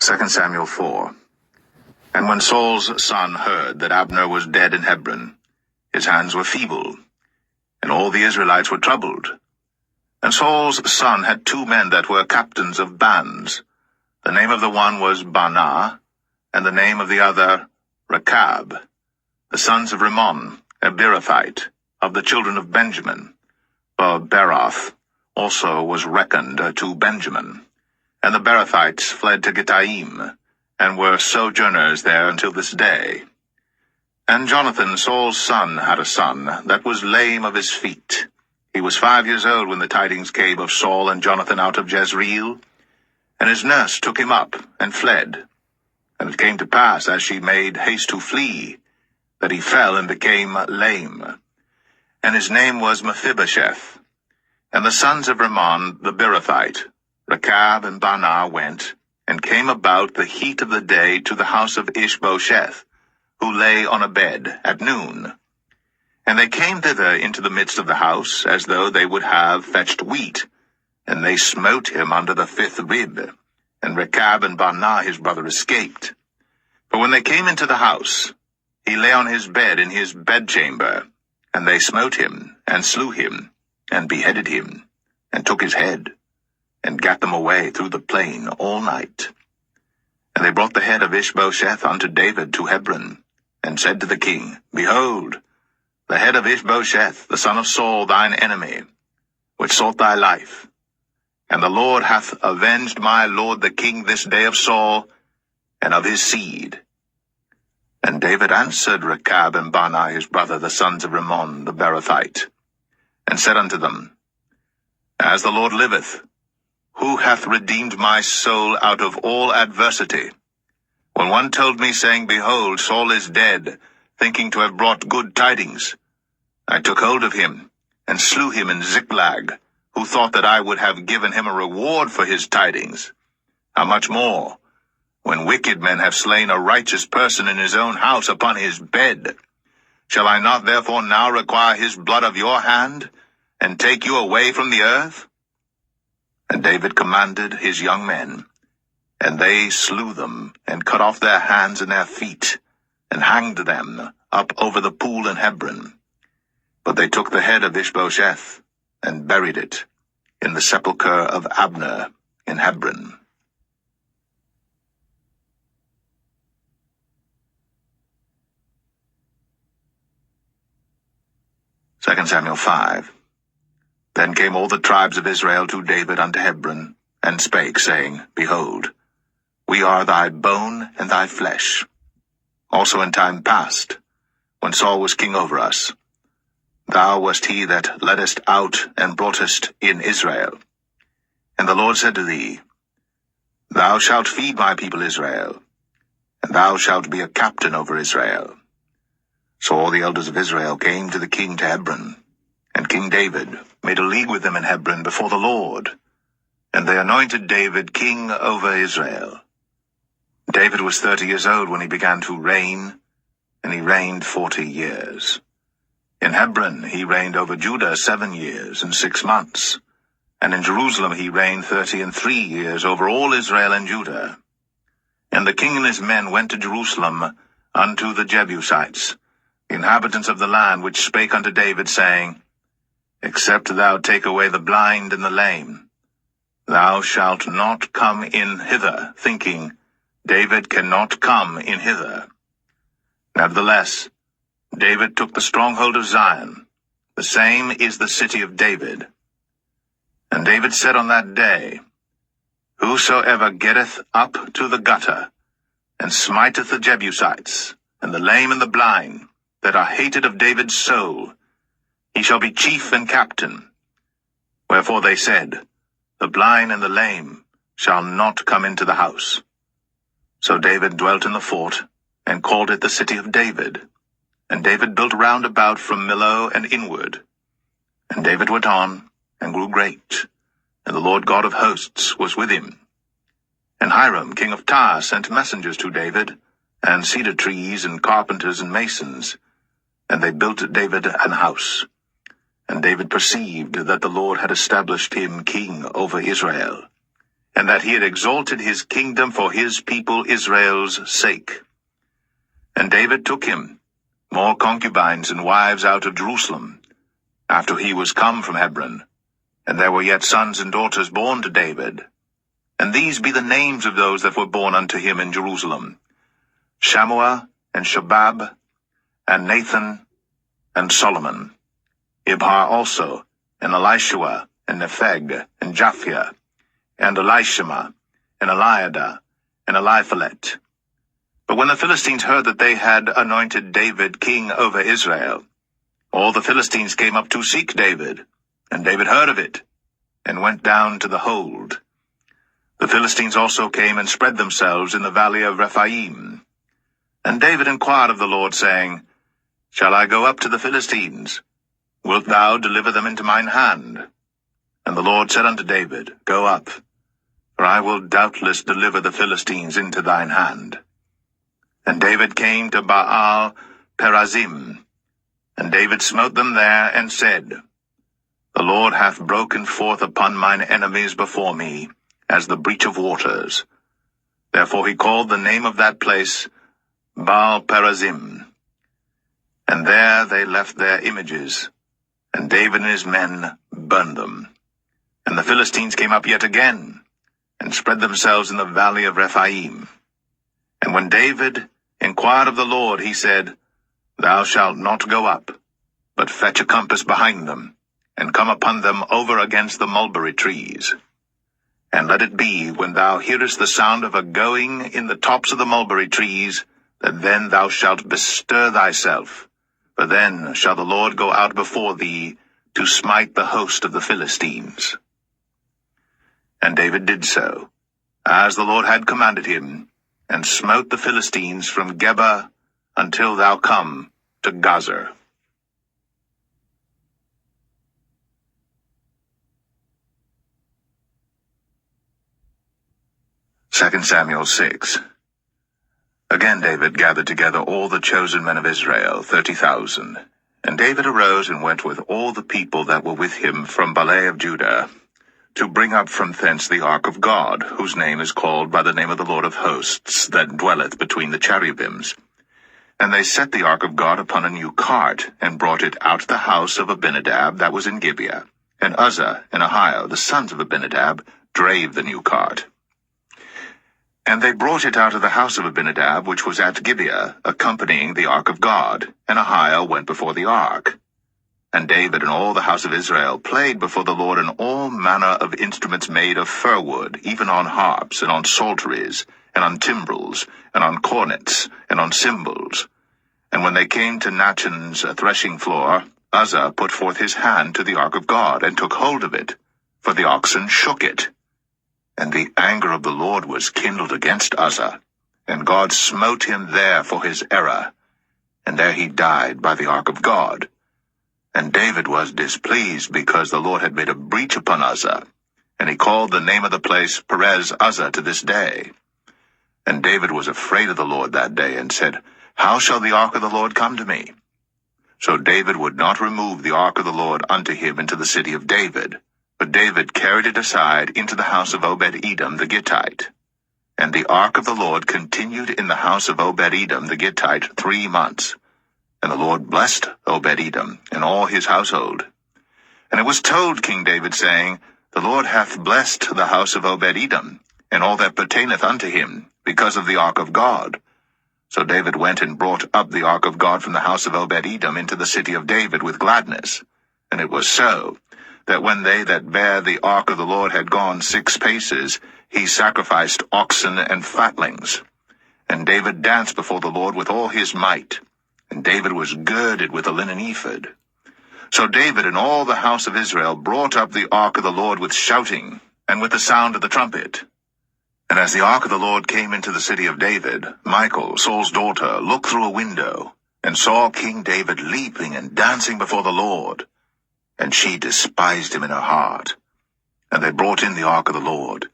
2 Samuel 4. And when Saul's son heard that Abner was dead in Hebron, his hands were feeble, and all the Israelites were troubled. And Saul's son had 2 men that were captains of bands. The name of the one was Baanah, and the name of the other Rechab, the sons of Rimmon, a Beerothite, of the children of Benjamin. For Beeroth also was reckoned to Benjamin. And the Beerothites fled to Gittaim, and were sojourners there until this day. And Jonathan, Saul's son, had a son that was lame of his feet. He was 5 years old when the tidings came of Saul and Jonathan out of Jezreel. And his nurse took him up and fled. And it came to pass, as she made haste to flee, that he fell and became lame. And his name was Mephibosheth. And the sons of Rimmon the Beerothite, Rechab and Baanah, went, and came about the heat of the day to the house of Ishbosheth, who lay on a bed at noon. And they came thither into the midst of the house, as though they would have fetched wheat, and they smote him under the 5th rib. And Rechab and Baanah his brother escaped. For when they came into the house, he lay on his bed in his bedchamber, and they smote him, and slew him, and beheaded him, and took his head, and gat them away through the plain all night. And they brought the head of Ishbosheth unto David to Hebron, and said to the king, Behold, the head of Ishbosheth, the son of Saul, thine enemy, which sought thy life. And the Lord hath avenged my lord the king this day of Saul, and of his seed. And David answered Rechab and Baanah his brother, the sons of Rimmon the Beerothite, and said unto them, As the Lord liveth, who hath redeemed my soul out of all adversity? When one told me, saying, Behold, Saul is dead, thinking to have brought good tidings, I took hold of him, and slew him in Ziklag, who thought that I would have given him a reward for his tidings. How much more, when wicked men have slain a righteous person in his own house upon his bed? Shall I not therefore now require his blood of your hand, and take you away from the earth? And David commanded his young men, and they slew them, and cut off their hands and their feet, and hanged them up over the pool in Hebron. But they took the head of Ishbosheth, and buried it in the sepulchre of Abner in Hebron. Second Samuel 5. Then came all the tribes of Israel to David unto Hebron, and spake, saying, Behold, we are thy bone and thy flesh. Also in time past, when Saul was king over us, thou wast he that leddest out and broughtest in Israel. And the Lord said to thee, Thou shalt feed my people Israel, and thou shalt be a captain over Israel. So all the elders of Israel came to the king to Hebron, and King David made a league with them in Hebron before the Lord, and they anointed David king over Israel. David was 30 years old when he began to reign, and he reigned 40 years. In Hebron he reigned over Judah 7 years and 6 months, and in Jerusalem he reigned 33 years over all Israel and Judah. And the king and his men went to Jerusalem unto the Jebusites, the inhabitants of the land, which spake unto David, saying, Except thou take away the blind and the lame, thou shalt not come in hither, thinking, David cannot come in hither. Nevertheless, David took the stronghold of Zion. The same is the city of David. And David said on that day, Whosoever getteth up to the gutter, and smiteth the Jebusites, and the lame and the blind, that are hated of David's soul, he shall be chief and captain. Wherefore they said, The blind and the lame shall not come into the house. So David dwelt in the fort, and called it the city of David. And David built round about from Millo and inward. And David went on, and grew great, and the Lord God of hosts was with him. And Hiram king of Tyre sent messengers to David, and cedar trees, and carpenters, and masons, and they built David an house. And David perceived that the Lord had established him king over Israel. and that he had exalted his kingdom for his people Israel's sake. And David took him more concubines and wives out of Jerusalem, after he was come from Hebron, and there were yet sons and daughters born to David. And these be the names of those that were born unto him in Jerusalem: Shammua, and Shobab, and Nathan, and Solomon, Ibhar also, and Elishua, and Nepheg, and Japhia, and Elishama, and Eliada, and Eliphalet. But when the Philistines heard that they had anointed David king over Israel, all the Philistines came up to seek David, and David heard of it, and went down to the hold. The Philistines also came and spread themselves in the valley of Rephaim. And David inquired of the Lord, saying, Shall I go up to the Philistines? Wilt thou deliver them into mine hand? And the Lord said unto David, Go up, for I will doubtless deliver the Philistines into thine hand. And David came to Baal Perazim, and David smote them there, and said, The Lord hath broken forth upon mine enemies before me, as the breach of waters. Therefore he called the name of that place Baal Perazim. And there they left their images, and David and his men burned them. And the Philistines came up yet again, and spread themselves in the valley of Rephaim. And when David inquired of the Lord, he said, Thou shalt not go up, but fetch a compass behind them, and come upon them over against the mulberry trees. And let it be, when thou hearest the sound of a going in the tops of the mulberry trees, that then thou shalt bestir thyself, for then shall the Lord go out before thee to smite the host of the Philistines. And David did so, as the Lord had commanded him, and smote the Philistines from Geba until thou come to Gazer. 2 Samuel 6. Again David gathered together all the chosen men of Israel, 30,000. And David arose and went with all the people that were with him from Baalah of Judah, to bring up from thence the ark of God, whose name is called by the name of the Lord of hosts, that dwelleth between the cherubims. And they set the ark of God upon a new cart, and brought it out of the house of Abinadab that was in Gibeah. And Uzzah and Ahio, the sons of Abinadab, drave the new cart. And they brought it out of the house of Abinadab, which was at Gibeah, accompanying the ark of God, and Ahio went before the ark. And David and all the house of Israel played before the Lord in all manner of instruments made of fir wood, even on harps, and on psalteries, and on timbrels, and on cornets, and on cymbals. And when they came to Nachon's threshing floor, Uzzah put forth his hand to the ark of God, and took hold of it, for the oxen shook it. And the anger of the Lord was kindled against Uzzah, and God smote him there for his error, and there he died by the ark of God. And David was displeased, because the Lord had made a breach upon Uzzah, and he called the name of the place Perez Uzzah to this day. And David was afraid of the Lord that day, and said, How shall the ark of the Lord come to me? So David would not remove the ark of the Lord unto him into the city of David, but David carried it aside into the house of Obed-Edom the Gittite. And the ark of the Lord continued in the house of Obed-Edom the Gittite 3 months. And the Lord blessed Obed-Edom and all his household. And it was told King David, saying, The Lord hath blessed the house of Obed-Edom, and all that pertaineth unto him, because of the ark of God. So David went and brought up the ark of God from the house of Obed-Edom into the city of David with gladness. And it was so, that when they that bare the ark of the Lord had gone 6 paces, he sacrificed oxen and fatlings. And David danced before the Lord with all his might, and David was girded with a linen ephod. So David and all the house of Israel brought up the ark of the Lord with shouting, and with the sound of the trumpet. And as the ark of the Lord came into the city of David, Michal, Saul's daughter, looked through a window, and saw King David leaping and dancing before the Lord. And she despised him in her heart. And they brought in the ark of the Lord,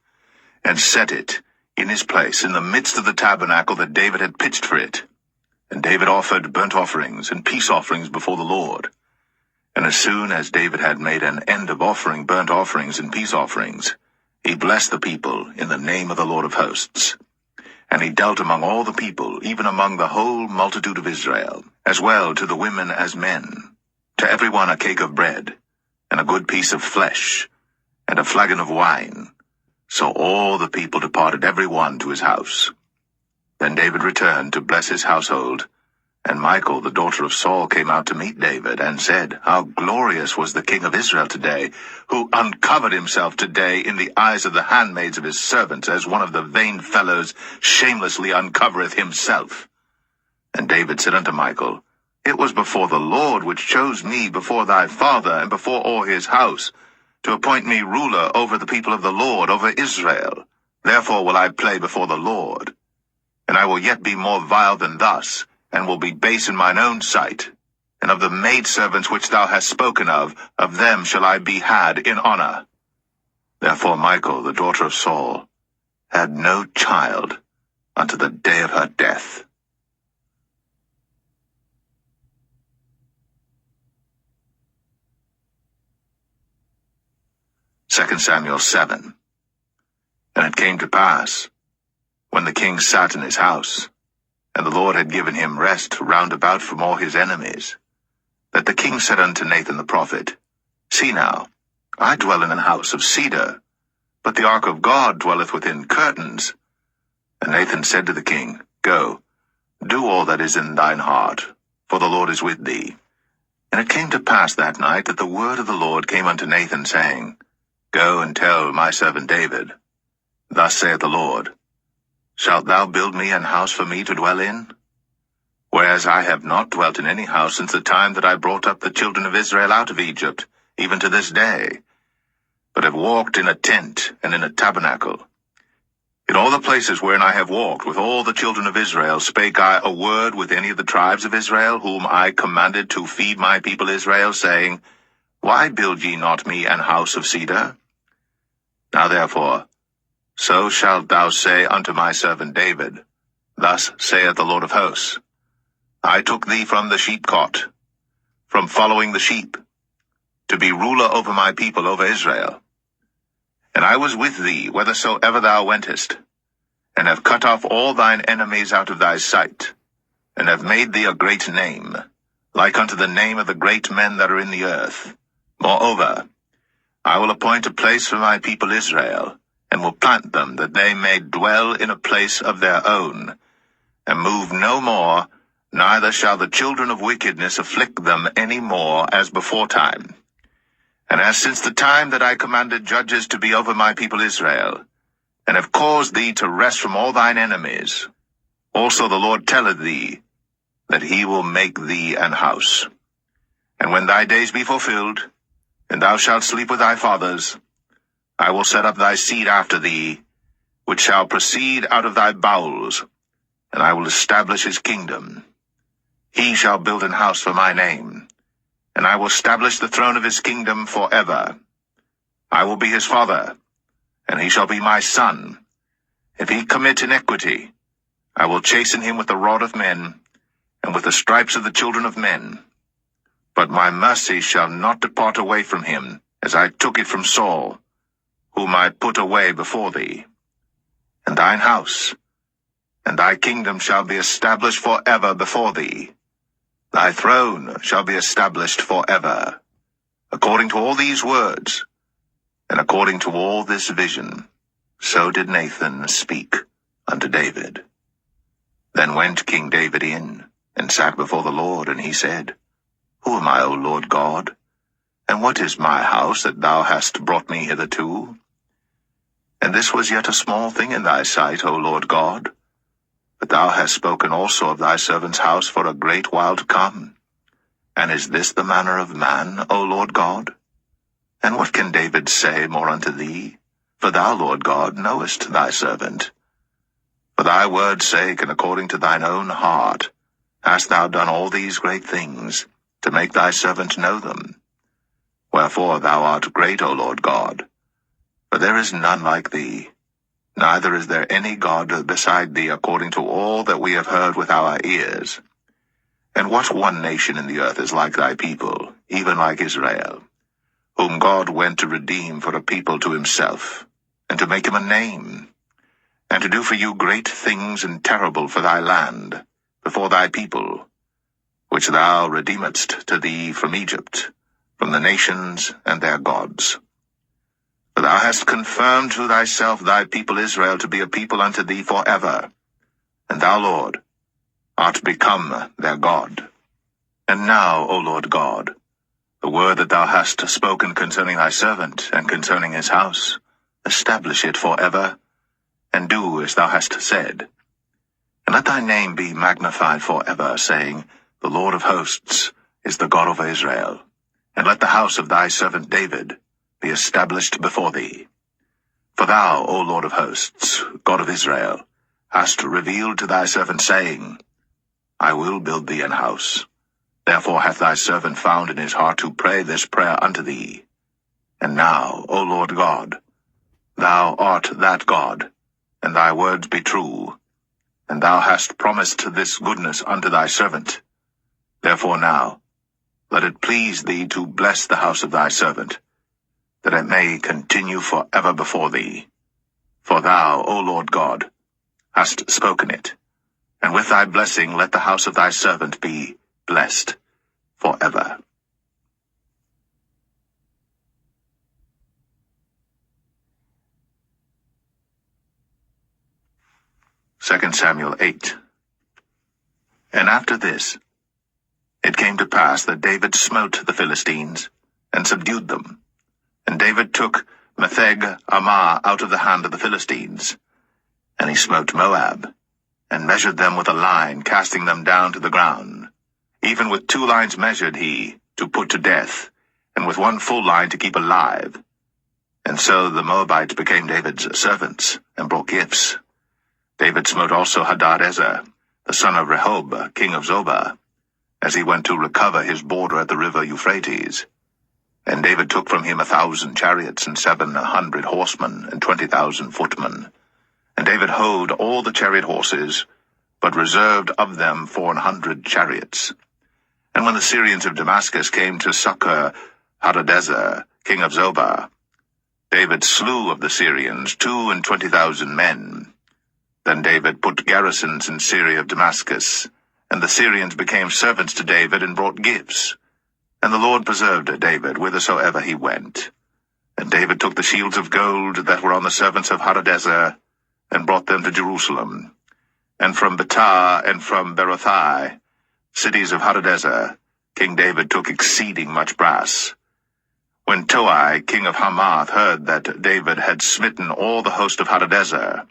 and set it in his place in the midst of the tabernacle that David had pitched for it. And David offered burnt offerings and peace offerings before the Lord. And as soon as David had made an end of offering burnt offerings and peace offerings, He blessed the people in the name of the Lord of hosts. And he dealt among all the people, even among the whole multitude of Israel, as well to the women as men, to every one a cake of bread, and a good piece of flesh, and a flagon of wine. So all the people departed every one to his house. Then David returned to bless his household, and Michal, the daughter of Saul, came out to meet David, and said, How glorious was the king of Israel today, who uncovered himself today in the eyes of the handmaids of his servants, as one of the vain fellows shamelessly uncovereth himself. And David said unto Michal, It was before the Lord which chose me before thy father, and before all his house, to appoint me ruler over the people of the Lord, over Israel. Therefore will I play before the Lord. And I will yet be more vile than thus, and will be base in mine own sight. And of the maidservants which thou hast spoken of them shall I be had in honor. Therefore Michal, the daughter of Saul, had no child unto the day of her death. 2 Samuel 7. And it came to pass, when the king sat in his house, and the Lord had given him rest round about from all his enemies, that the king said unto Nathan the prophet, See now, I dwell in an house of cedar, but the ark of God dwelleth within curtains. And Nathan said to the king, Go, do all that is in thine heart, for the Lord is with thee. And it came to pass that night that the word of the Lord came unto Nathan, saying, Go and tell my servant David, Thus saith the Lord, Shalt thou build me an house for me to dwell in? Whereas I have not dwelt in any house since the time that I brought up the children of Israel out of Egypt, even to this day, but have walked in a tent and in a tabernacle. In all the places wherein I have walked with all the children of Israel spake I a word with any of the tribes of Israel, whom I commanded to feed my people Israel, saying, Why build ye not me an house of cedar? Now therefore, so shalt thou say unto my servant David, Thus saith the Lord of hosts, I took thee from the sheepcot, from following the sheep, to be ruler over my people, over Israel. And I was with thee whithersoever thou wentest, and have cut off all thine enemies out of thy sight, and have made thee a great name, like unto the name of the great men that are in the earth. Moreover, I will appoint a place for my people Israel, and will plant them, that they may dwell in a place of their own, and move no more, neither shall the children of wickedness afflict them any more as beforetime. And as since the time that I commanded judges to be over my people Israel, and have caused thee to rest from all thine enemies, also the Lord telleth thee, that he will make thee an house. And when thy days be fulfilled, and thou shalt sleep with thy fathers, I will set up thy seed after thee, which shall proceed out of thy bowels, and I will establish his kingdom. He shall build an house for my name, and I will establish the throne of his kingdom forever. I will be his father, and he shall be my son. If he commit iniquity, I will chasten him with the rod of men, and with the stripes of the children of men. But my mercy shall not depart away from him, as I took it from Saul, whom I put away before thee. And thine house, and thy kingdom shall be established forever before thee. Thy throne shall be established forever. According to all these words, and according to all this vision, so did Nathan speak unto David. Then went King David in, and sat before the Lord, and he said, Who am I, O Lord God? And what is my house that thou hast brought me hitherto? And this was yet a small thing in thy sight, O Lord God. But thou hast spoken also of thy servant's house for a great while to come. And is this the manner of man, O Lord God? And what can David say more unto thee? For thou, Lord God, knowest thy servant. For thy word's sake, and according to thine own heart, hast thou done all these great things, to make thy servant know them. Wherefore thou art great, O Lord God. For there is none like thee, neither is there any God beside thee, according to all that we have heard with our ears. And what one nation in the earth is like thy people, even like Israel, whom God went to redeem for a people to himself, and to make him a name, and to do for you great things and terrible for thy land, before thy people, which thou redeemedst to thee from Egypt, from the nations and their gods. For thou hast confirmed to thyself thy people Israel to be a people unto thee forever, and thou, Lord, art become their God. And now, O Lord God, the word that thou hast spoken concerning thy servant and concerning his house, establish it forever, and do as thou hast said. And let thy name be magnified forever, saying, The Lord of hosts is the God of Israel. And let the house of thy servant David be established before thee. For thou, O Lord of hosts, God of Israel, hast revealed to thy servant, saying, I will build thee an house. Therefore hath thy servant found in his heart to pray this prayer unto thee. And now, O Lord God, thou art that God, and thy words be true, and thou hast promised this goodness unto thy servant. Therefore now, let it please thee to bless the house of thy servant, that it may continue forever before thee. For thou, O Lord God, hast spoken it, and with thy blessing let the house of thy servant be blessed forever. 2 Samuel 8. And after this, it came to pass that David smote the Philistines, and subdued them. And David took Metheg Ammah out of the hand of the Philistines. And he smote Moab, and measured them with a line, casting them down to the ground. Even with 2 lines measured he, to put to death, and with 1 full line to keep alive. And so the Moabites became David's servants, and brought gifts. David smote also Hadadezer, the son of Rehob, king of Zobah, as he went to recover his border at the river Euphrates. And David took from him 1,000 chariots, and 700 horsemen, and 20,000 footmen. And David houghed all the chariot horses, but reserved of them 400 chariots. And when the Syrians of Damascus came to succor Hadadezer, king of Zobah, David slew of the Syrians 22,000 men. Then David put garrisons in Syria of Damascus, and the Syrians became servants to David and brought gifts. And the Lord preserved David whithersoever he went. And David took the shields of gold that were on the servants of Hadadezer, and brought them to Jerusalem. And from Betah and from Berothai, cities of Hadadezer, King David took exceeding much brass. When Toi, king of Hamath, heard that David had smitten all the host of Hadadezer,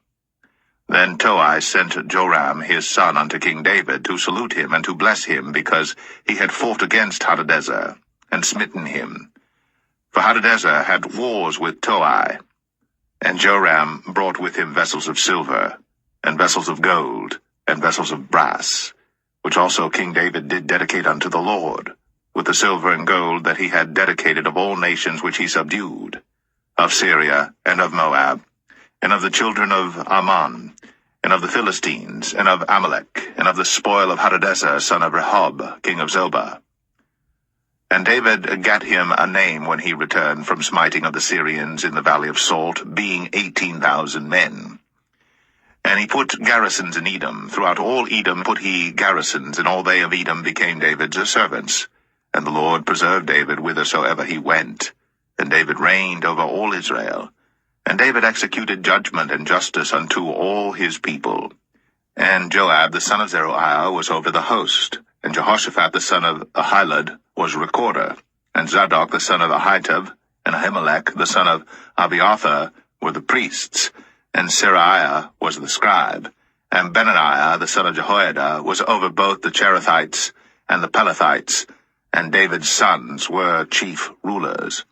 then Toi sent Joram his son unto King David to salute him and to bless him, because he had fought against Hadadezer, and smitten him. For Hadadezer had wars with Toi. And Joram brought with him vessels of silver, and vessels of gold, and vessels of brass, which also King David did dedicate unto the Lord, with the silver and gold that he had dedicated of all nations which he subdued, of Syria, and of Moab, and of the children of Ammon, and of the Philistines, and of Amalek, and of the spoil of Hadadezer, son of Rehob, king of Zobah. And David gat him a name when he returned from smiting of the Syrians in the valley of Salt, being 18,000 men. And he put garrisons in Edom. Throughout all Edom put he garrisons, and all they of Edom became David's servants. And the Lord preserved David whithersoever he went. And David reigned over all Israel. And David executed judgment and justice unto all his people. And Joab the son of Zeruiah was over the host. And Jehoshaphat the son of Ahilud was recorder. And Zadok the son of Ahitub, and Ahimelech the son of Abiathar were the priests. And Seraiah was the scribe. And Benaniah the son of Jehoiada was over both the Cherethites and the Pelethites. And David's sons were chief rulers.